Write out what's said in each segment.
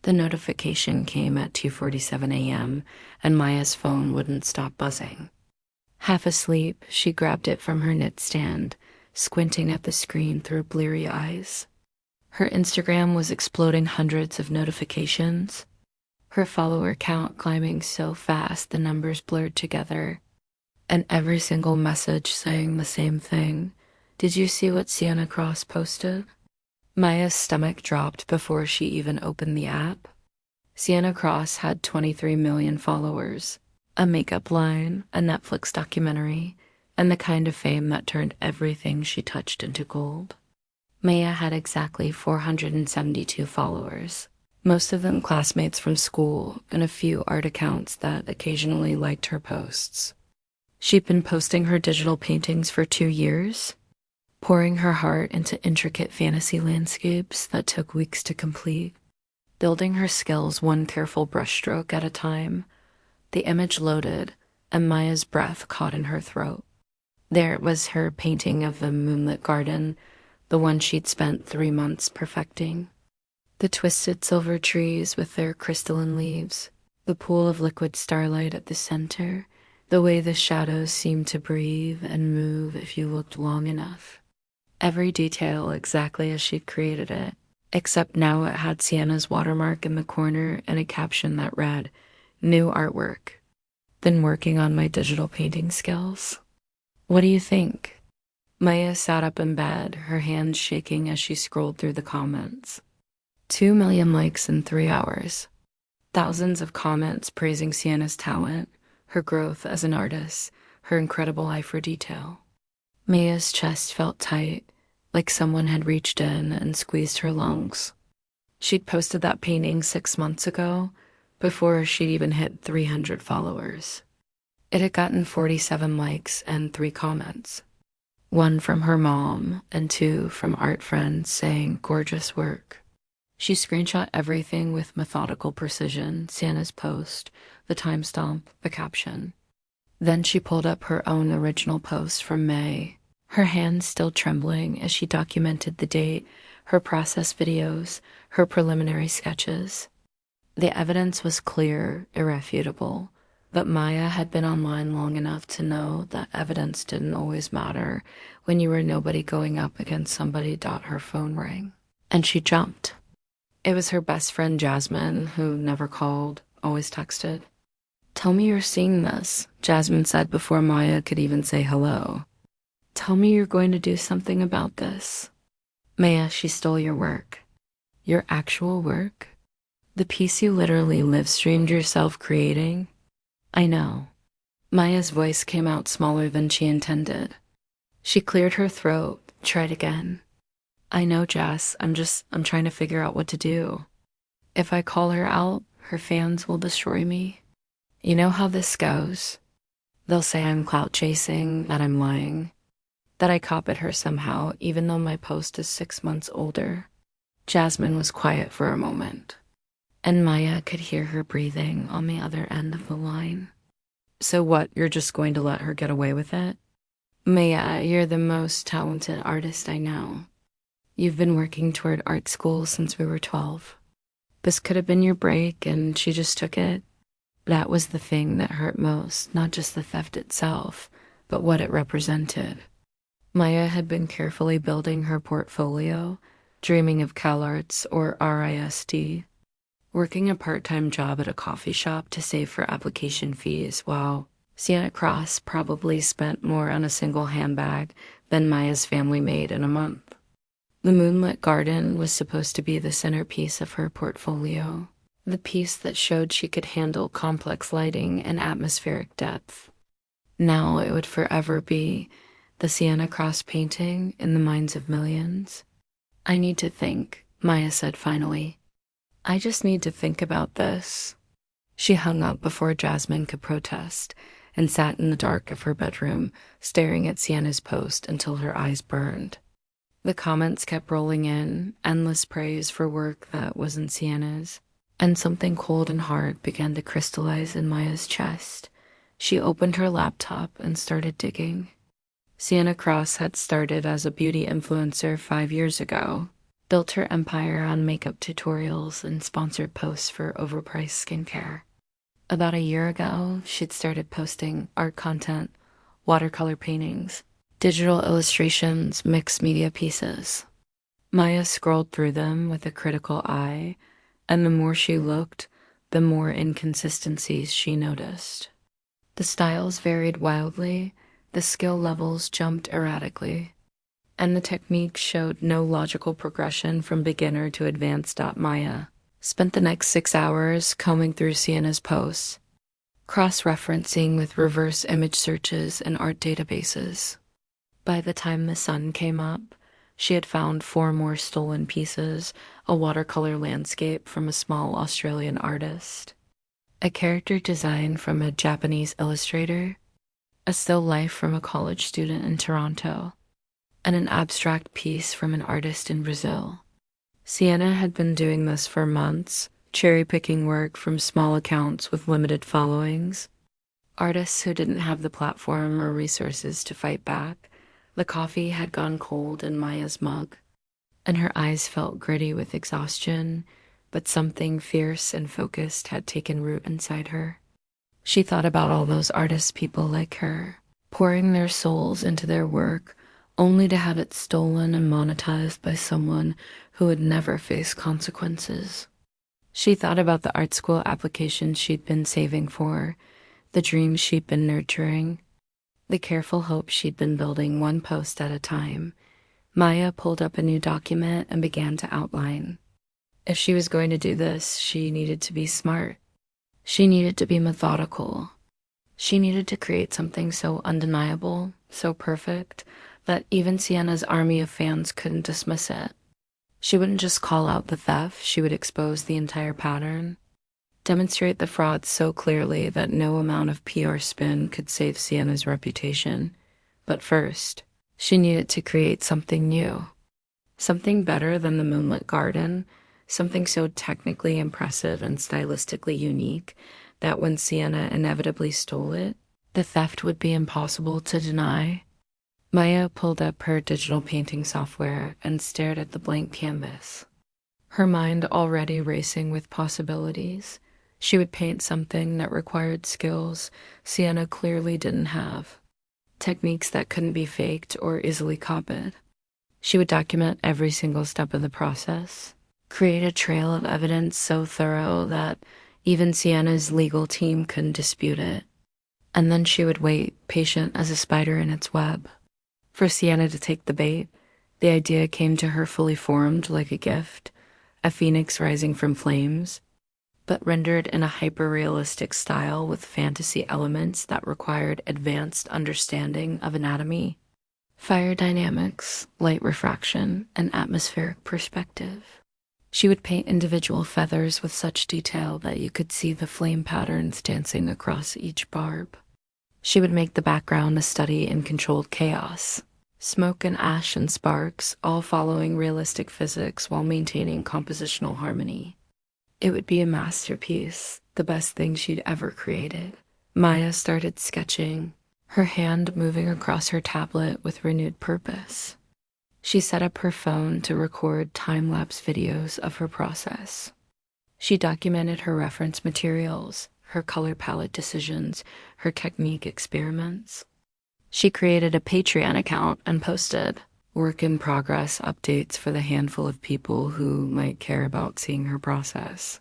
The notification came at 2:47 a.m., and Maya's phone wouldn't stop buzzing. Half asleep, she grabbed it from her nightstand, squinting at the screen through bleary eyes. Her Instagram was exploding hundreds of notifications, her follower count climbing so fast the numbers blurred together, and every single message saying the same thing. Did you see what Sienna Cross posted? Maya's stomach dropped before she even opened the app. Sienna Cross had 23 million followers, a makeup line, a Netflix documentary, and the kind of fame that turned everything she touched into gold. Maya had exactly 472 followers, most of them classmates from school and a few art accounts that occasionally liked her posts. She'd been posting her digital paintings for 2 years, pouring her heart into intricate fantasy landscapes that took weeks to complete, building her skills one careful brushstroke at a time. The image loaded, and Maya's breath caught in her throat. There it was, her painting of the moonlit garden, the one she'd spent 3 months perfecting. The twisted silver trees with their crystalline leaves, the pool of liquid starlight at the center, the way the shadows seemed to breathe and move if you looked long enough. Every detail exactly as she'd created it, except now it had Sienna's watermark in the corner and a caption that read, "New artwork. Been working on my digital painting skills." What do you think? Maya sat up in bed, her hands shaking as she scrolled through the comments. 2 million likes in 3 hours. Thousands of comments praising Sienna's talent, her growth as an artist, her incredible eye for detail. Maya's chest felt tight, like someone had reached in and squeezed her lungs. She'd posted that painting 6 months ago, before she'd even hit 300 followers. It had gotten 47 likes and 3 comments. 1 from her mom and 2 from art friends saying gorgeous work. She screenshot everything with methodical precision, Sienna's post, the timestamp, the caption. Then she pulled up her own original post from May, her hands still trembling as she documented the date, her process videos, her preliminary sketches. The evidence was clear, irrefutable, but Maya had been online long enough to know that evidence didn't always matter when you were nobody going up against somebody. Her phone rang, and she jumped. It was her best friend Jasmine, who never called, always texted. "Tell me you're seeing this," Jasmine said before Maya could even say hello. "Tell me you're going to do something about this." "Maya, she stole your work." "Your actual work? The piece you literally live-streamed yourself creating?" "I know." Maya's voice came out smaller than she intended. She cleared her throat, tried again. "I know, Jess. I'm trying to figure out what to do. If I call her out, her fans will destroy me. You know how this goes. They'll say I'm clout chasing, that I'm lying, that I copied her somehow, even though my post is 6 months older." Jasmine was quiet for a moment, and Maya could hear her breathing on the other end of the line. "So what, you're just going to let her get away with it?" "Maya, you're the most talented artist I know. You've been working toward art school since we were 12. This could have been your break, and she just took it." That was the thing that hurt most, not just the theft itself, but what it represented. Maya had been carefully building her portfolio, dreaming of CalArts or RISD, working a part-time job at a coffee shop to save for application fees, while Sienna Cross probably spent more on a single handbag than Maya's family made in a month. The moonlit garden was supposed to be the centerpiece of her portfolio, the piece that showed she could handle complex lighting and atmospheric depth. Now it would forever be the Sienna Cross painting in the minds of millions. "I need to think," Maya said finally. "I just need to think about this." She hung up before Jasmine could protest and sat in the dark of her bedroom, staring at Sienna's post until her eyes burned. The comments kept rolling in, endless praise for work that wasn't Sienna's, and something cold and hard began to crystallize in Maya's chest. She opened her laptop and started digging. Sienna Cross had started as a beauty influencer 5 years ago. built her empire on makeup tutorials and sponsored posts for overpriced skincare. About a year ago, she'd started posting art content, watercolor paintings, digital illustrations, mixed media pieces. Maya scrolled through them with a critical eye, and the more she looked, the more inconsistencies she noticed. The styles varied wildly, the skill levels jumped erratically, and the technique showed no logical progression from beginner to advanced. Maya spent the next 6 hours combing through Sienna's posts, cross-referencing with reverse image searches and art databases. By the time the sun came up, she had found 4 more stolen pieces, a watercolor landscape from a small Australian artist, a character design from a Japanese illustrator, a still life from a college student in Toronto, and an abstract piece from an artist in Brazil. Sienna had been doing this for months, cherry-picking work from small accounts with limited followings, artists who didn't have the platform or resources to fight back. The coffee had gone cold in Maya's mug, and her eyes felt gritty with exhaustion, but something fierce and focused had taken root inside her. She thought about all those artist people like her, pouring their souls into their work, only to have it stolen and monetized by someone who would never face consequences. She thought about the art school applications she'd been saving for, the dreams she'd been nurturing, the careful hope she'd been building one post at a time. Maya pulled up a new document and began to outline. If she was going to do this, she needed to be smart. She needed to be methodical. She needed to create something so undeniable, so perfect, that even Sienna's army of fans couldn't dismiss it. She wouldn't just call out the theft, she would expose the entire pattern, demonstrate the fraud so clearly that no amount of PR spin could save Sienna's reputation. But first, she needed to create something new, something better than the moonlit garden, something so technically impressive and stylistically unique that when Sienna inevitably stole it, the theft would be impossible to deny. Maya pulled up her digital painting software and stared at the blank canvas, her mind already racing with possibilities. She would paint something that required skills Sienna clearly didn't have, techniques that couldn't be faked or easily copied. She would document every single step of the process, create a trail of evidence so thorough that even Sienna's legal team couldn't dispute it. And then she would wait, patient as a spider in its web, for Sienna to take the bait. The idea came to her fully formed like a gift, a phoenix rising from flames, but rendered in a hyper-realistic style with fantasy elements that required advanced understanding of anatomy, fire dynamics, light refraction, and atmospheric perspective. She would paint individual feathers with such detail that you could see the flame patterns dancing across each barb. She would make the background a study in controlled chaos, smoke and ash and sparks, all following realistic physics while maintaining compositional harmony. It would be a masterpiece, the best thing she'd ever created. Maya started sketching, her hand moving across her tablet with renewed purpose. She set up her phone to record time-lapse videos of her process. She documented her reference materials, her color palette decisions, her technique experiments. She created a Patreon account and posted work-in-progress updates for the handful of people who might care about seeing her process.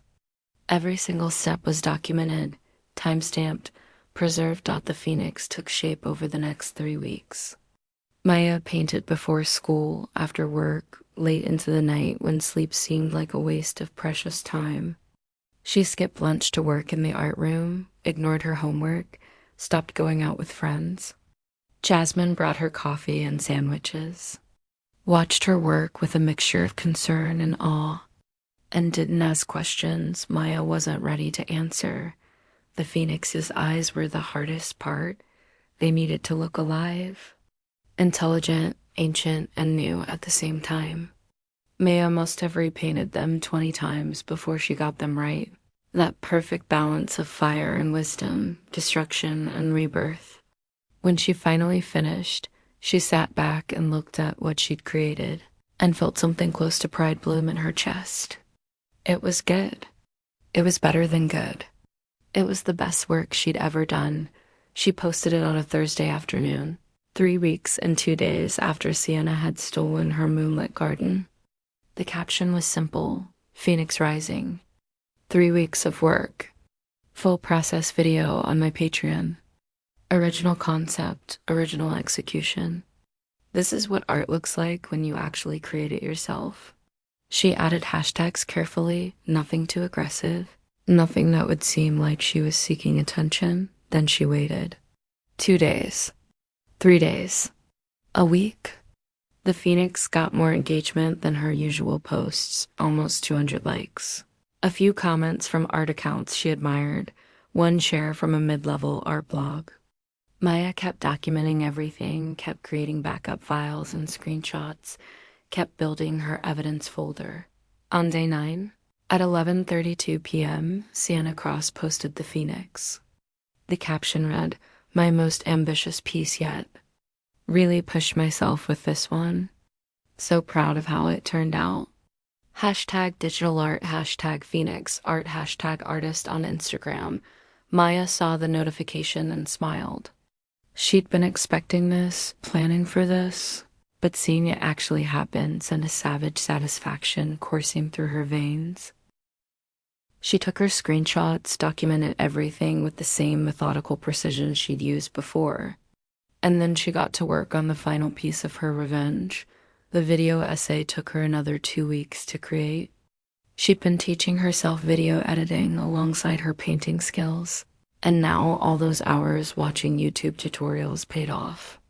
Every single step was documented, time-stamped, preserved. The phoenix took shape over the next 3 weeks. Maya painted before school, after work, late into the night when sleep seemed like a waste of precious time. She skipped lunch to work in the art room, ignored her homework, stopped going out with friends. Jasmine brought her coffee and sandwiches, watched her work with a mixture of concern and awe, and didn't ask questions Maya wasn't ready to answer. The phoenix's eyes were the hardest part. They needed to look alive, intelligent, ancient, and new at the same time. Maya must have repainted them 20 times before she got them right. That perfect balance of fire and wisdom, destruction and rebirth. When she finally finished, she sat back and looked at what she'd created. and felt something close to pride bloom in her chest. It was good. It was better than good. It was the best work she'd ever done. She posted it on a Thursday afternoon, 3 weeks and 2 days after Sienna had stolen her moonlit garden. The caption was simple: Phoenix Rising. 3 weeks of work. Full process video on my Patreon. Original concept, original execution. This is what art looks like when you actually create it yourself. She added hashtags carefully, nothing too aggressive, nothing that would seem like she was seeking attention. Then she waited. 2 days. 3 days. A week. The Phoenix got more engagement than her usual posts, almost 200 likes. A few comments from art accounts she admired, one share from a mid-level art blog. Maya kept documenting everything, kept creating backup files and screenshots, kept building her evidence folder. On day 9, at 11:32 p.m., Sienna Cross posted the Phoenix. The caption read, "My most ambitious piece yet. Really pushed myself with this one. So proud of how it turned out. Hashtag digital art, hashtag Phoenix, art, hashtag artist on Instagram." Maya saw the notification and smiled. She'd been expecting this, planning for this, but seeing it actually happen sent a savage satisfaction coursing through her veins. She took her screenshots, documented everything with the same methodical precision she'd used before. And then she got to work on the final piece of her revenge. The video essay took her another 2 weeks to create. She'd been teaching herself video editing alongside her painting skills, and now all those hours watching YouTube tutorials paid off.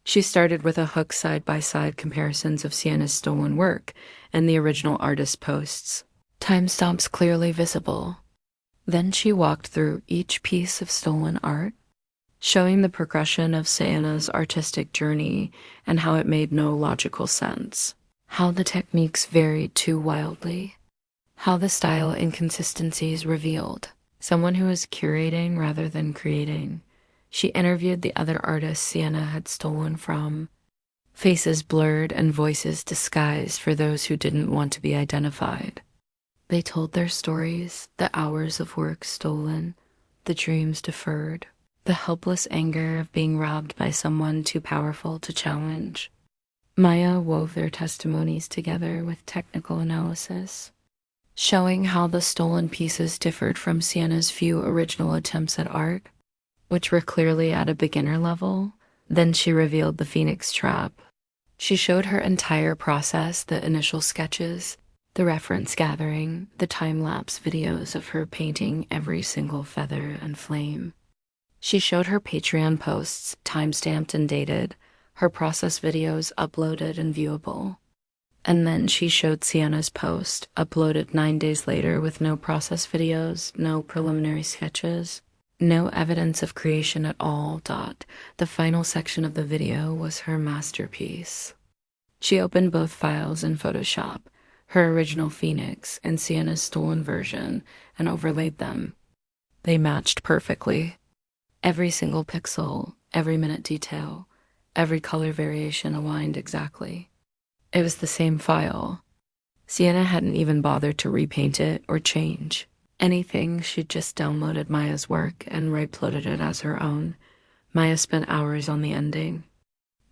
She started with a hook side-by-side comparisons of Sienna's stolen work and the original artist posts, timestamps clearly visible. Then she walked through each piece of stolen art, showing the progression of Sienna's artistic journey and how it made no logical sense, how the techniques varied too wildly, how the style inconsistencies revealed someone who was curating rather than creating. She interviewed the other artists Sienna had stolen from, faces blurred and voices disguised for those who didn't want to be identified. They told their stories, the hours of work stolen, the dreams deferred, the helpless anger of being robbed by someone too powerful to challenge. Maya wove their testimonies together with technical analysis, showing how the stolen pieces differed from Sienna's few original attempts at art, which were clearly at a beginner level. Then she revealed the Phoenix trap. She showed her entire process, the initial sketches, the reference gathering, the time-lapse videos of her painting every single feather and flame. She showed her Patreon posts, time-stamped and dated, her process videos uploaded and viewable. And then she showed Sienna's post, uploaded 9 days later with no process videos, no preliminary sketches, no evidence of creation at all. The final section of the video was her masterpiece. She opened both files in Photoshop, her original Phoenix and Sienna's stolen version, and overlaid them. They matched perfectly. Every single pixel, every minute detail, every color variation aligned exactly. It was the same file. Sienna hadn't even bothered to repaint it or change anything. She'd just downloaded Maya's work and re-uploaded it as her own. Maya spent hours on the ending,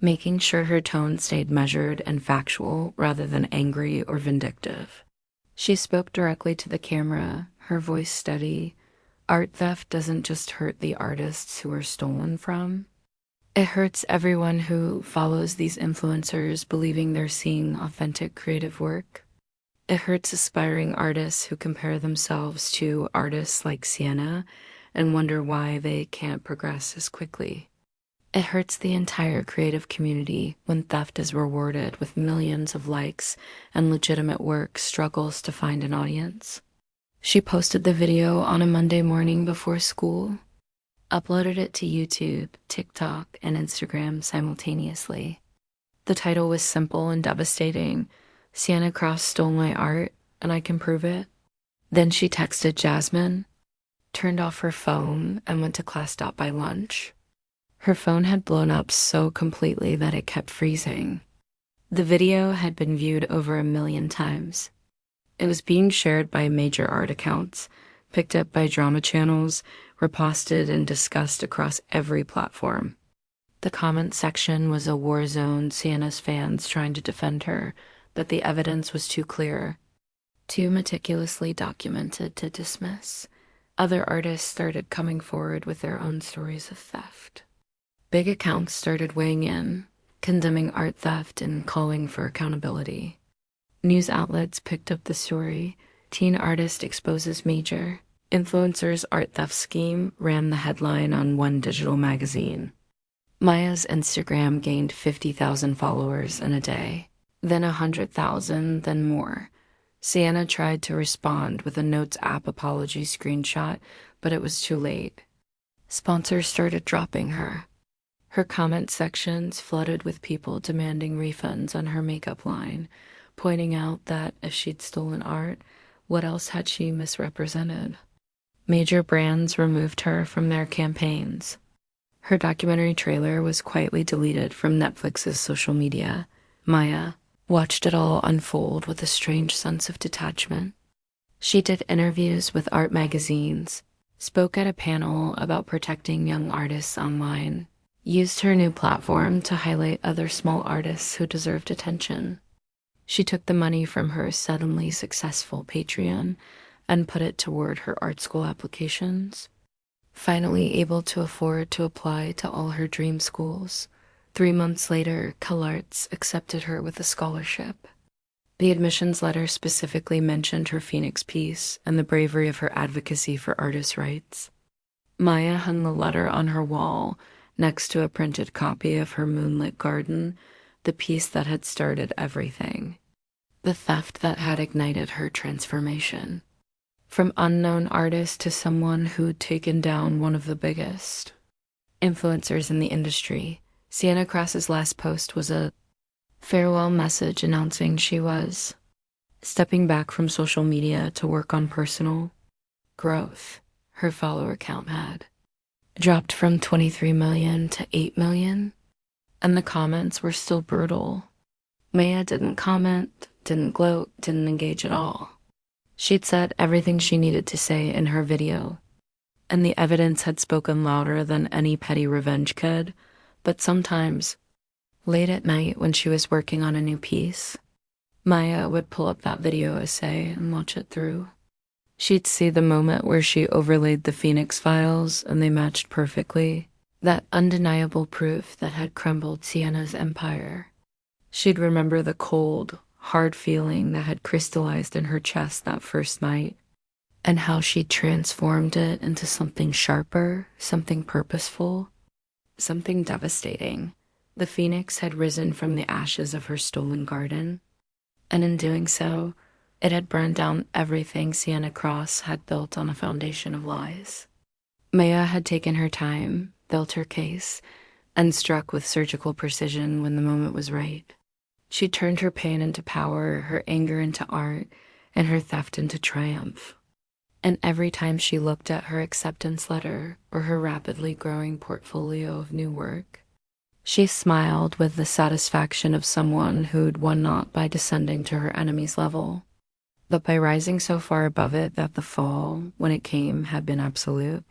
making sure her tone stayed measured and factual rather than angry or vindictive. She spoke directly to the camera, her voice steady. Art theft doesn't just hurt the artists who are stolen from. It hurts everyone who follows these influencers believing they're seeing authentic creative work. It hurts aspiring artists who compare themselves to artists like Sienna and wonder why they can't progress as quickly. It hurts the entire creative community when theft is rewarded with millions of likes and legitimate work struggles to find an audience. She posted the video on a Monday morning before school, uploaded it to YouTube, TikTok, and Instagram simultaneously. The title was simple and devastating: Sienna Cross stole my art, and I can prove it. Then she texted Jasmine, turned off her phone, and went to class. By lunch, her phone had blown up so completely that it kept freezing. The video had been viewed over 1 million times. It was being shared by major art accounts, picked up by drama channels, reposted and discussed across every platform. The comment section was a war zone, Sienna's fans trying to defend her, but the evidence was too clear, too meticulously documented to dismiss. Other artists started coming forward with their own stories of theft. Big accounts started weighing in, condemning art theft and calling for accountability. News outlets picked up the story. Teen artist exposes major. Influencer's art theft scheme ran the headline on one digital magazine. Maya's Instagram gained 50,000 followers in a day, then 100,000, then more. Sienna tried to respond with a Notes app apology screenshot, but it was too late. Sponsors started dropping her. Her comment sections flooded with people demanding refunds on her makeup line, pointing out that if she'd stolen art, what else had she misrepresented? Major brands removed her from their campaigns. Her documentary trailer was quietly deleted from Netflix's social media. Maya watched it all unfold with a strange sense of detachment. She did interviews with art magazines, spoke at a panel about protecting young artists online, used her new platform to highlight other small artists who deserved attention. She took the money from her suddenly successful Patreon and put it toward her art school applications. Finally able to afford to apply to all her dream schools, 3 months later, CalArts accepted her with a scholarship. The admissions letter specifically mentioned her Phoenix piece and the bravery of her advocacy for artists' rights. Maya hung the letter on her wall next to a printed copy of her Moonlit Garden, the piece that had started everything, the theft that had ignited her transformation. From unknown artist to someone who'd taken down one of the biggest influencers in the industry, Sienna Cross's last post was a farewell message announcing she was stepping back from social media to work on personal growth. Her follower count had dropped from 23 million to 8 million, and the comments were still brutal. Maya didn't comment, didn't gloat, didn't engage at all. She'd said everything she needed to say in her video, and the evidence had spoken louder than any petty revenge could. But sometimes, late at night when she was working on a new piece, Maya would pull up that video essay and watch it through. She'd see the moment where she overlaid the Phoenix files and they matched perfectly, that undeniable proof that had crumbled Sienna's empire. She'd remember the cold, hard feeling that had crystallized in her chest that first night, and how she transformed it into something sharper, something purposeful, something devastating. The Phoenix had risen from the ashes of her stolen garden, and in doing so, it had burned down everything Sienna Cross had built on a foundation of lies. Maya had taken her time, built her case, and struck with surgical precision when the moment was right. She turned her pain into power, her anger into art, and her theft into triumph. And every time she looked at her acceptance letter or her rapidly growing portfolio of new work, she smiled with the satisfaction of someone who'd won not by descending to her enemy's level, but by rising so far above it that the fall, when it came, had been absolute.